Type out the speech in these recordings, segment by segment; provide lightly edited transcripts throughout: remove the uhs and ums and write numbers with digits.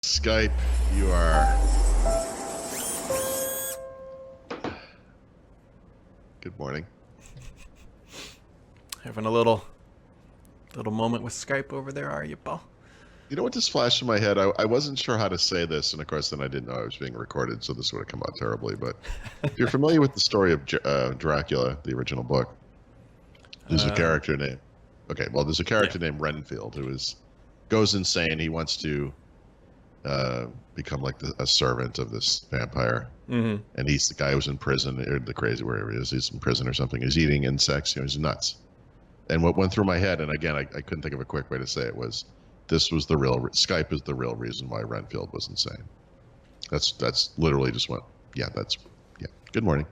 Skype, you are. Good morning. Having a little moment with Skype over there, are you, Paul? You know what just flashed in my head? I wasn't sure how to say this, and of course, then I didn't know I was being recorded, so this would have come out terribly. But if you're familiar with the story of Dracula, the original book, there's a character named. Okay, well, there's a character named Renfield who goes insane. He wants to become like a servant of this vampire, and he's the guy who's in prison, or the crazy wherever he is. He's in prison or something. He's eating insects. He's nuts. And what went through my head, and again, I couldn't think of a quick way to say it, was this was the real Skype is the real reason why Renfield was insane. That's literally just what. Yeah. Good morning.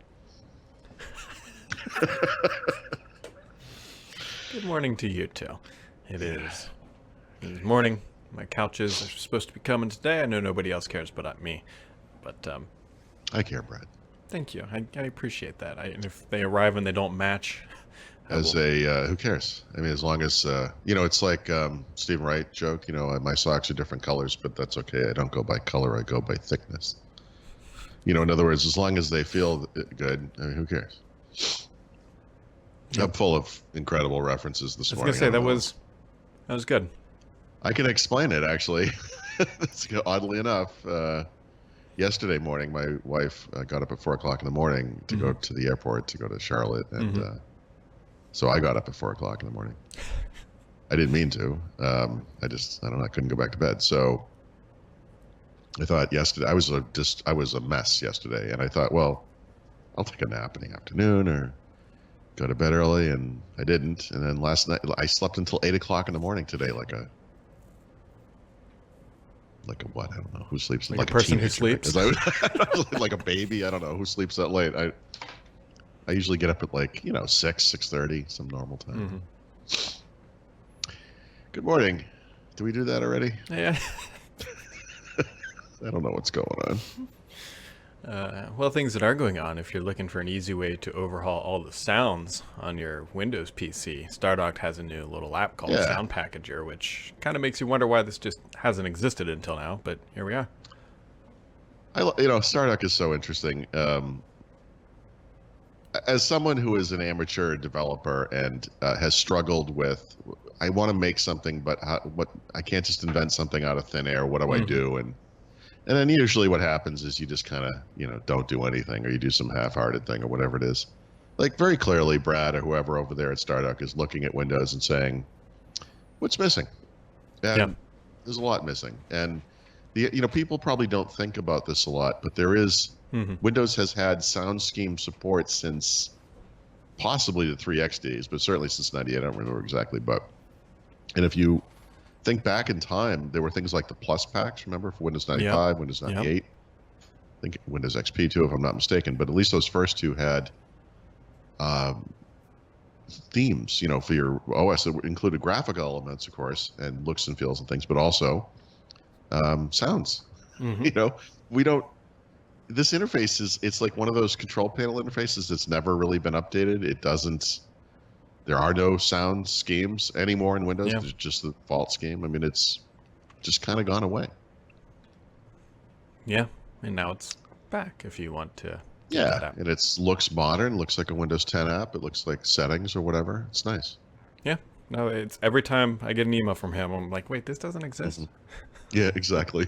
Good morning to you too. It is morning. My couches are supposed to be coming today. I know nobody else cares but me. But I care, Brad. Thank you. I appreciate that. And if they arrive and they don't match, who cares? I mean, as long as it's like Stephen Wright joke. My socks are different colors, but that's okay. I don't go by color. I go by thickness. In other words, as long as they feel good, I mean, who cares? Yep. I'm full of incredible references this morning. I was gonna say that was good. I can explain it actually. Oddly enough, yesterday morning, my wife got up at 4:00 in the morning to go to the airport to go to Charlotte, and so I got up at 4:00 in the morning. I didn't mean to. I don't know. I couldn't go back to bed. So I thought yesterday I was a mess yesterday, and I thought, well, I'll take a nap in the afternoon or go to bed early, and I didn't. And then last night I slept until 8:00 in the morning today, like a what? I don't know. Who sleeps like a person who sleeps? I was like a baby. I don't know who sleeps that late. I usually get up at 6:30, some normal time. Good morning. Did we do that already? Yeah. I don't know what's going on. Well, things that are going on, if you're looking for an easy way to overhaul all the sounds on your Windows PC, Stardock has a new little app called Sound Packager, which kind of makes you wonder why this just hasn't existed until now, but here we are. Stardock is so interesting. As someone who is an amateur developer and has struggled with, I want to make something, but I can't just invent something out of thin air. What do I do? And then usually what happens is you just kind of, don't do anything, or you do some half-hearted thing or whatever it is. Like very clearly, Brad or whoever over there at Stardock is looking at Windows and saying, what's missing? And there's a lot missing. And people probably don't think about this a lot, but there is, Windows has had sound scheme support since possibly the 3X days, but certainly since 98. I don't remember exactly, and if you think back in time, there were things like the Plus packs, remember, for Windows 95, Windows 98. I think Windows XP too, if I'm not mistaken. But at least those first two had themes, for your OS that included graphical elements, of course, and looks and feels and things, but also sounds. We don't. This interface it's like one of those control panel interfaces that's never really been updated. It doesn't. There are no sound schemes anymore in Windows. There's just the default scheme. I mean, it's just kind of gone away. Yeah, and now it's back if you want to. And it looks modern. Looks like a Windows 10 app. It looks like settings or whatever. It's nice. Yeah. No, it's every time I get an email from him, I'm like, wait, this doesn't exist. Yeah, exactly.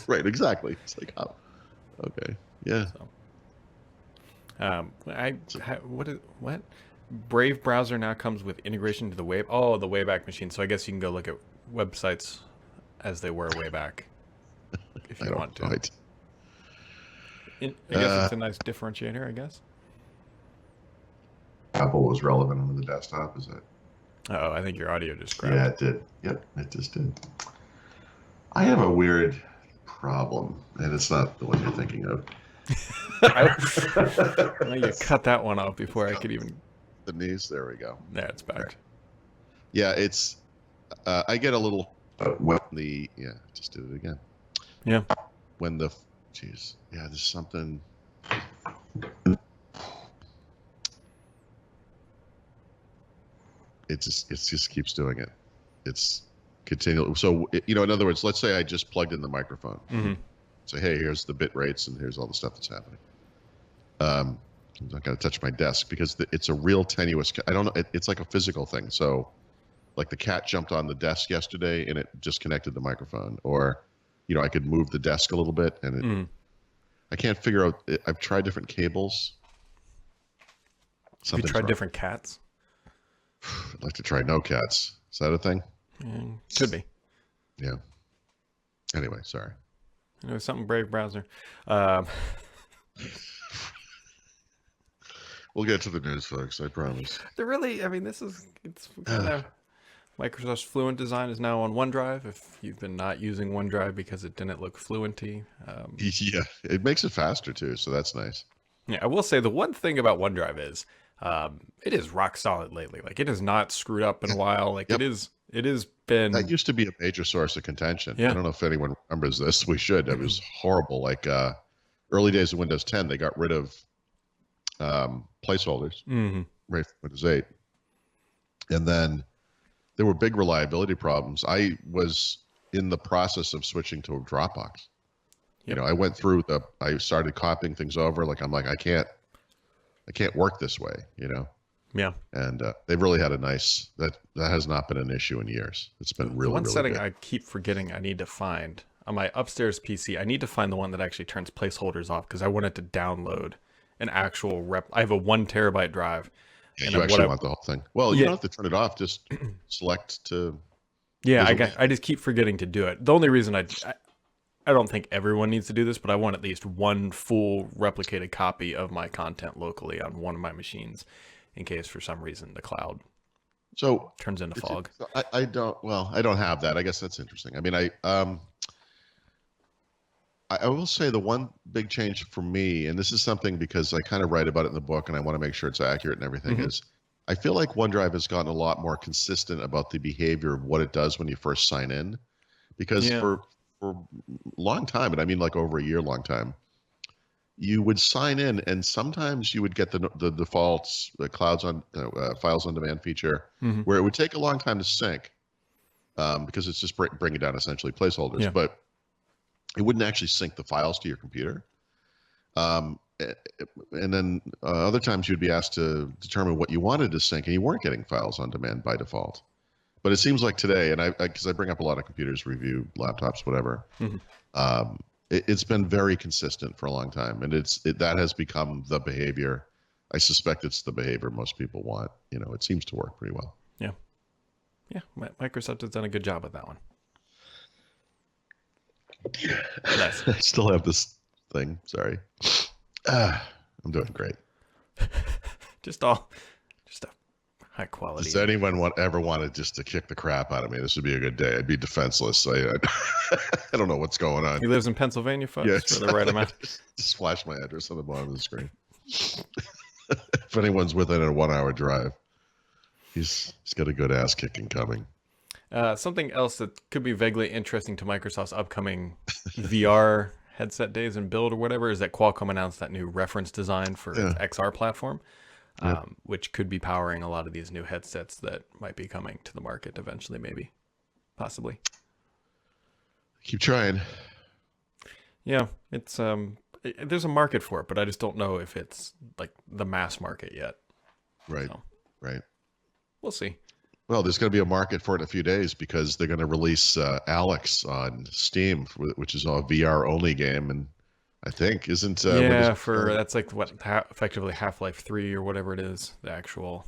Right, exactly. It's like, oh, okay, yeah. So, what? Brave browser now comes with integration to the the Wayback Machine. So I guess you can go look at websites as they were way back if you want to. Right. I guess it's a nice differentiator, I guess. Apple was relevant on the desktop, is it? Oh, I think your audio just grabbed. Yeah, it did. Yep, it just did. I have a weird problem, and it's not the one you're thinking of. Well, you cut that one off before I could even... The knees, there we go. There, it's back. Right. Yeah, it's... I get a little... just did it again. Yeah. When the... Jeez. Yeah, there's something... It just keeps doing it. It's continually. So you know, in other words, let's say I just plugged in the microphone. Mm-hmm. Say, hey, here's the bit rates and here's all the stuff that's happening. I'm not going to touch my desk because it's a real tenuous. I don't know. It's like a physical thing. So, like the cat jumped on the desk yesterday and it disconnected the microphone, or, you know, I could move the desk a little bit and I can't figure out. I've tried different cables. Have you tried different cats? I'd like to try no cats. Is that a thing? Could be. Yeah. Anyway, sorry. It was something Brave browser. We'll get to the news, folks. I promise. They're really, I mean, it's kind of, Microsoft's Fluent design is now on OneDrive. If you've been not using OneDrive because it didn't look fluenty. Yeah, it makes it faster too, so that's nice. Yeah, I will say the one thing about OneDrive is it is rock solid lately. Like, it has not screwed up in a while. Like, it has been. That used to be a major source of contention. Yeah. I don't know if anyone remembers this. We should. It was horrible. Like early days of Windows 10, they got rid of placeholders, right from Windows 8. And then there were big reliability problems. I was in the process of switching to Dropbox. You know, I went through I started copying things over. Like, I'm like, I can't work this way, you know? Yeah. And they've really had a nice, that has not been an issue in years. It's been really, one really setting good. I keep forgetting I need to find on my upstairs PC. I need to find the one that actually turns placeholders off because I wanted to download an actual I have a 1 terabyte drive. Yeah, and you actually want the whole thing. Well, you don't have to turn it off. Just select to. Yeah, I just keep forgetting to do it. The only reason I don't think everyone needs to do this, but I want at least one full replicated copy of my content locally on one of my machines, in case for some reason the cloud turns into fog. I don't have that. I guess that's interesting. I mean, I will say the one big change for me, and this is something because I kind of write about it in the book and I want to make sure it's accurate and everything, is I feel like OneDrive has gotten a lot more consistent about the behavior of what it does when you first sign in. Because for a long time, and I mean like over a year long time, you would sign in and sometimes you would get the defaults, the files on demand feature, where it would take a long time to sync because it's just bringing down essentially placeholders. Yeah. But it wouldn't actually sync the files to your computer. And then other times you'd be asked to determine what you wanted to sync, and you weren't getting files on demand by default. But it seems like today, and because I bring up a lot of computers, review laptops, whatever, it's been very consistent for a long time, and that has become the behavior. I suspect it's the behavior most people want. You know, it seems to work pretty well. Yeah, yeah. Microsoft has done a good job with that one. Nice. I still have this thing. Sorry. I'm doing great. just a high quality. Does anyone ever wanted just to kick the crap out of me? This would be a good day. I'd be defenseless. I don't know what's going on. He lives in Pennsylvania, folks, yes. for the right amount. Just flash my address on the bottom of the screen. If anyone's within a 1 hour drive, he's got a good ass kicking coming. Something else that could be vaguely interesting to Microsoft's upcoming VR headset days and build or whatever is that Qualcomm announced that new reference design for its XR platform, which could be powering a lot of these new headsets that might be coming to the market eventually, maybe, possibly. Keep trying. Yeah, it's there's a market for it, but I just don't know if it's like the mass market yet. Right. So, right. We'll see. Well, there's going to be a market for it in a few days because they're going to release Alex on Steam, which is a VR only game, and I think isn't that's like what effectively Half-Life 3 or whatever it is, the actual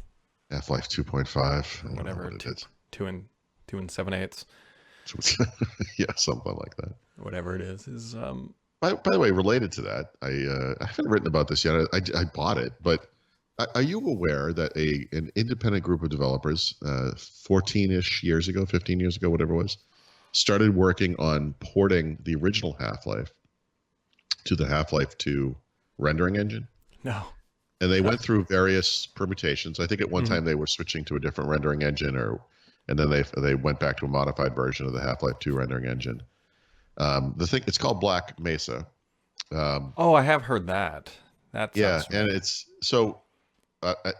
Half-Life 2.5, whatever it is. 2 and 7/8. Yeah, something like that. Whatever it is. By the way, related to that, I haven't written about this yet. I bought it, but. Are you aware that an independent group of developers, 14-ish years ago, 15 years ago, whatever it was, started working on porting the original Half-Life to the Half-Life 2 rendering engine? No. And they went through various permutations. I think at one time they were switching to a different rendering engine, and then they went back to a modified version of the Half-Life 2 rendering engine. It's called Black Mesa. I have heard that. And it's so.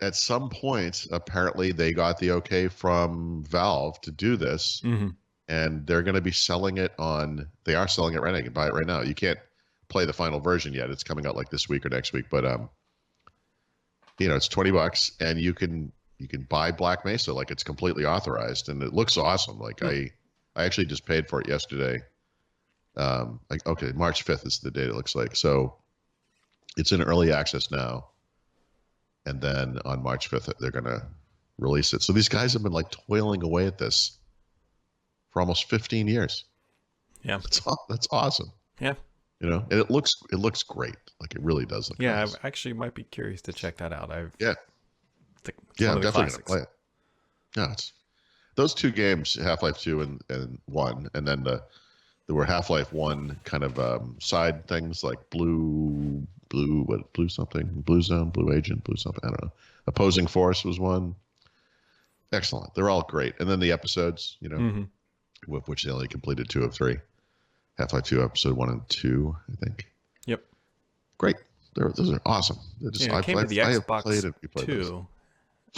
At some point, apparently, they got the okay from Valve to do this, and they're going to be selling it on. They are selling it right now. You can buy it right now. You can't play the final version yet. It's coming out like this week or next week, but it's $20, and you can buy Black Mesa like it's completely authorized, and it looks awesome. Like I actually just paid for it yesterday. Okay, March 5th is the date it looks like. So it's in early access now, and then on March 5th they're gonna release it. So these guys have been like toiling away at this for almost 15 years. Yeah, that's awesome. Yeah, and it looks great. Like it really does look. Yeah, nice. I actually might be curious to check that out. I'm definitely gonna play it. Yeah, it's those two games, Half-Life 2 and 1, and then there were Half-Life 1 kind of side things like Blue something, Blue Zone, Blue Agent, Blue something. I don't know. Opposing Force was one. Excellent. They're all great. And then the episodes, with which they only completed 2 of 3. Half-Life 2, episode 1 and 2, I think. Yep. Great. Those are awesome. It came to the Xbox 2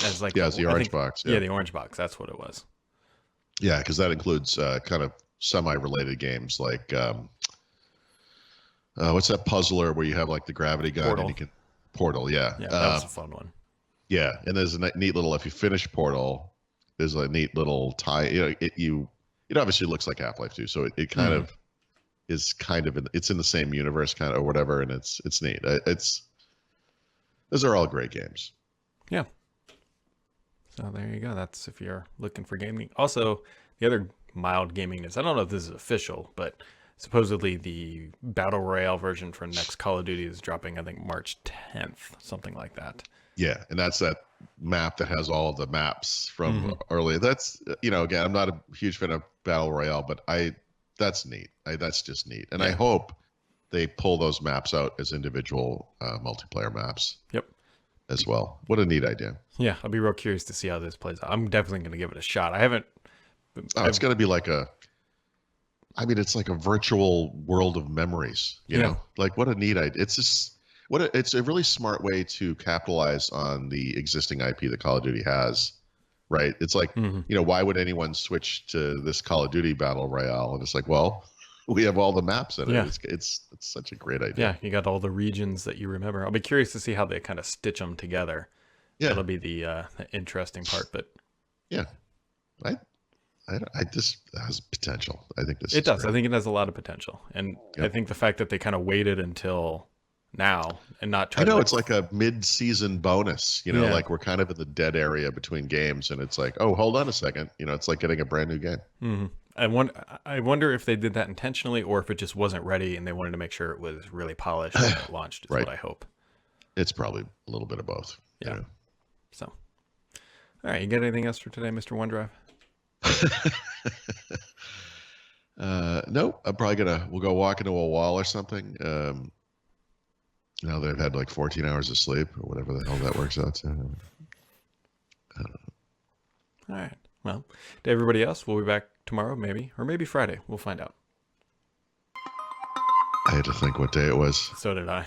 as like it's the orange box. Yeah, the orange box. That's what it was. Yeah, because that includes kind of semi-related games like what's that puzzler where you have like the gravity gun Portal. and you can Portal. Yeah, that was a fun one. Yeah, and there's a neat little, if you finish Portal, there's a neat little tie. It obviously looks like Half-Life 2, so it kind of is it's in the same universe kind of or whatever, and it's neat. Those are all great games. Yeah. So there you go. That's if you're looking for gaming. Also, the other mild gaming news. I don't know if this is official, but supposedly the Battle Royale version for next Call of Duty is dropping, I think, March 10th, something like that. Yeah, and that's that map that has all of the maps from earlier. That's, again, I'm not a huge fan of Battle Royale, but that's neat. That's just neat. And I hope they pull those maps out as individual multiplayer maps. Yep. As well. What a neat idea. Yeah, I'll be real curious to see how this plays out. I'm definitely going to give it a shot. It's going to be like it's like a virtual world of memories, you know? Like what a neat idea. It's just it's a really smart way to capitalize on the existing IP that Call of Duty has, right? It's like, why would anyone switch to this Call of Duty Battle Royale? And it's like, well, we have all the maps in it. Yeah. It's such a great idea. Yeah, you got all the regions that you remember. I'll be curious to see how they kind of stitch them together. Yeah, that'll be the interesting part. But yeah, this has potential. I think it does. Great. I think it has a lot of potential, and I think the fact that they kind of waited until now and not try. It's like a mid-season bonus. Like we're kind of in the dead area between games, and it's like, oh, hold on a second. It's like getting a brand new game. Mm-hmm. I wonder if they did that intentionally or if it just wasn't ready and they wanted to make sure it was really polished when it launched, is what I hope. It's probably a little bit of both. Yeah. So, all right. You got anything else for today, Mr. OneDrive? No, I'm probably we'll go walk into a wall or something. Now that I've had like 14 hours of sleep or whatever the hell that works out to. I don't know. All right. Well, to everybody else, we'll be back tomorrow, maybe, or maybe Friday. We'll find out. I had to think what day it was. So did I.